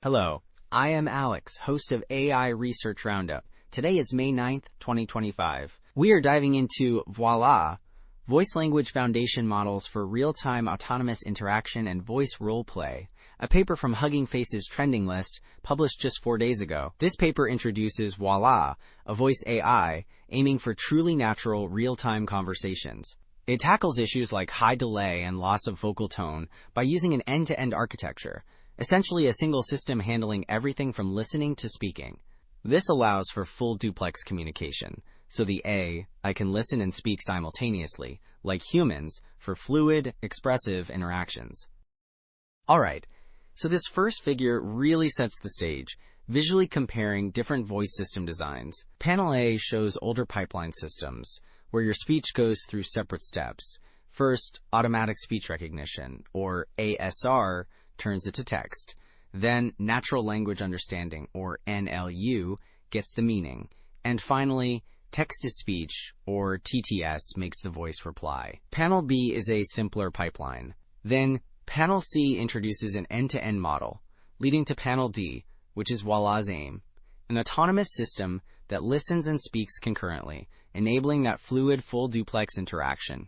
Hello, I am Alex, host of AI Research Roundup. Today is May 9th, 2025. We are diving into Voila, Voice Language Foundation Models for Real-Time Autonomous Interaction and Voice Roleplay, a paper from Hugging Face's trending list published just 4 days ago. This paper introduces Voila, a voice AI aiming for truly natural, real-time conversations. It tackles issues like high delay and loss of vocal tone by using an end-to-end architecture, essentially a single system handling everything from listening to speaking. This allows for full duplex communication, so the AI can listen and speak simultaneously, like humans, for fluid, expressive interactions. Alright, so this first figure really sets the stage, visually comparing different voice system designs. Panel A shows older pipeline systems, where your speech goes through separate steps. First, automatic speech recognition, or ASR, turns it to text. Then natural language understanding, or NLU, gets the meaning. And finally, text-to-speech, or TTS, makes the voice reply. Panel B is a simpler pipeline. Then, Panel C introduces an end-to-end model, leading to Panel D, which is Voila's aim, an autonomous system that listens and speaks concurrently, enabling that fluid, full duplex interaction.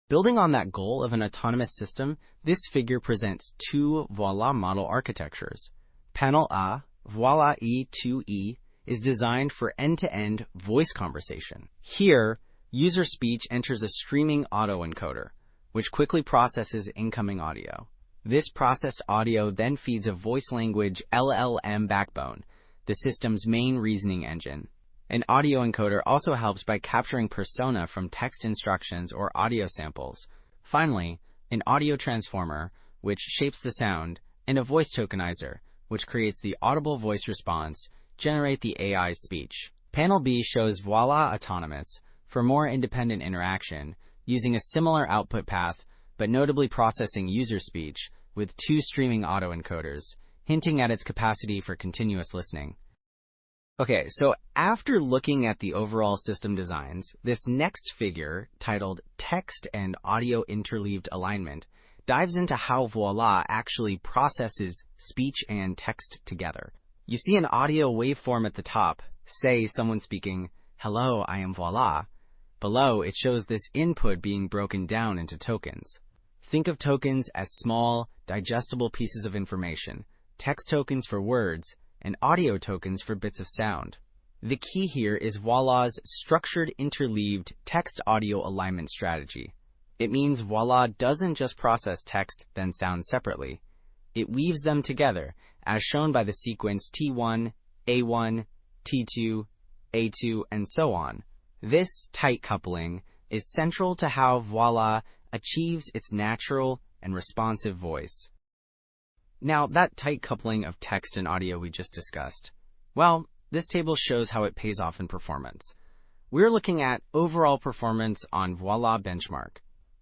Building on that goal of an autonomous system, this figure presents two Voila model architectures. Panel A, Voila E2E, is designed for end-to-end voice conversation. Here, user speech enters a streaming autoencoder, which quickly processes incoming audio. This processed audio then feeds a voice language LLM backbone, the system's main reasoning engine. An audio encoder also helps by capturing persona from text instructions or audio samples. Finally, an audio transformer, which shapes the sound, and a voice tokenizer, which creates the audible voice response, generate the AI's speech. Panel B shows Voila Autonomous for more independent interaction, using a similar output path, but notably processing user speech with two streaming autoencoders, hinting at its capacity for continuous listening. Okay, so after looking at the overall system designs, this next figure, titled Text and Audio Interleaved Alignment, dives into how Voila actually processes speech and text together. You see an audio waveform at the top, say someone speaking, "Hello, I am Voila." Below, it shows this input being broken down into tokens. Think of tokens as small, digestible pieces of information, text tokens for words, and audio tokens for bits of sound. The key here is Voila's structured interleaved text-audio alignment strategy. It means Voila doesn't just process text then sound separately. It weaves them together, as shown by the sequence T1, A1, T2, A2, and so on. This tight coupling is central to how Voila achieves its natural and responsive voice. Now, that tight coupling of text and audio we just discussed, well, this table shows how it pays off in performance. We're looking at overall performance on Voila benchmark.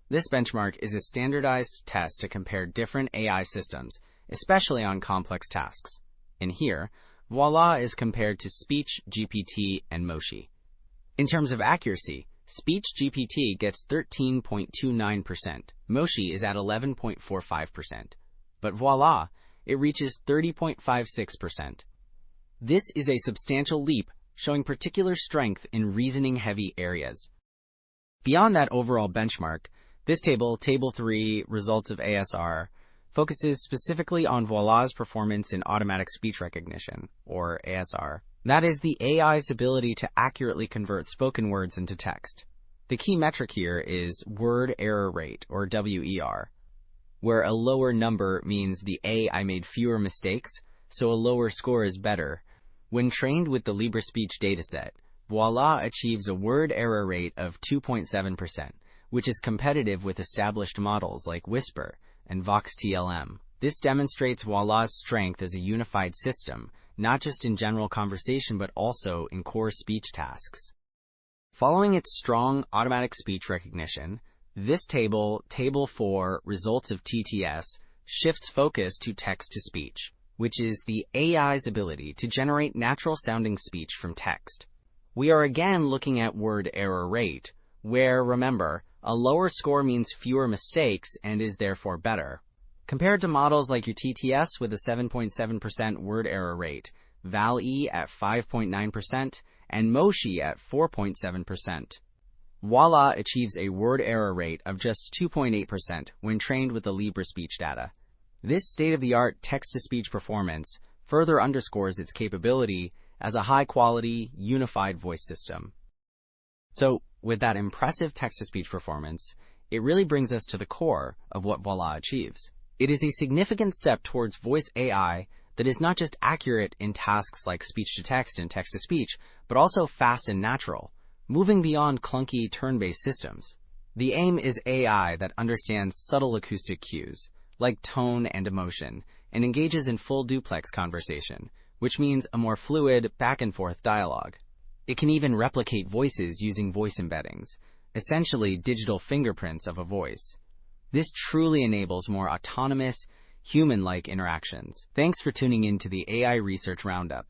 This benchmark is a standardized test to compare different AI systems, especially on complex tasks. In here, Voila is compared to Speech GPT and Moshi. In terms of accuracy, Speech GPT gets 13.29%, Moshi is at 11.45%. But voila, it reaches 30.56%. This is a substantial leap, showing particular strength in reasoning-heavy areas. Beyond that overall benchmark, this table, Table 3, Results of ASR, focuses specifically on Voila's performance in automatic speech recognition, or ASR. That is the AI's ability to accurately convert spoken words into text. The key metric here is word error rate, or WER, where a lower number means the AI made fewer mistakes, so a lower score is better. When trained with the LibreSpeech dataset, Voila achieves a word error rate of 2.7%, which is competitive with established models like Whisper and VoxTLM. This demonstrates Voila's strength as a unified system, not just in general conversation but also in core speech tasks. Following its strong automatic speech recognition, this table, Table 4, Results of TTS, shifts focus to text-to-speech, which is the AI's ability to generate natural-sounding speech from text. We are again looking at word error rate, where, remember, a lower score means fewer mistakes and is therefore better. compared to models like your TTS with a 7.7% word error rate, Val-E at 5.9%, and Moshi at 4.7%. Voila achieves a word error rate of just 2.8% when trained with the Libra speech data. This state-of-the-art text-to-speech performance further underscores its capability as a high-quality, unified voice system. So, with that impressive text-to-speech performance, it really brings us to the core of what Voila achieves. It is a significant step towards voice AI that is not just accurate in tasks like speech-to-text and text-to-speech, but also fast and natural, moving beyond clunky turn-based systems. The aim is AI that understands subtle acoustic cues, like tone and emotion, and engages in full duplex conversation, which means a more fluid, back-and-forth dialogue. It can even replicate voices using voice embeddings, essentially digital fingerprints of a voice. This truly enables more autonomous, human-like interactions. Thanks for tuning in to the AI Research Roundup.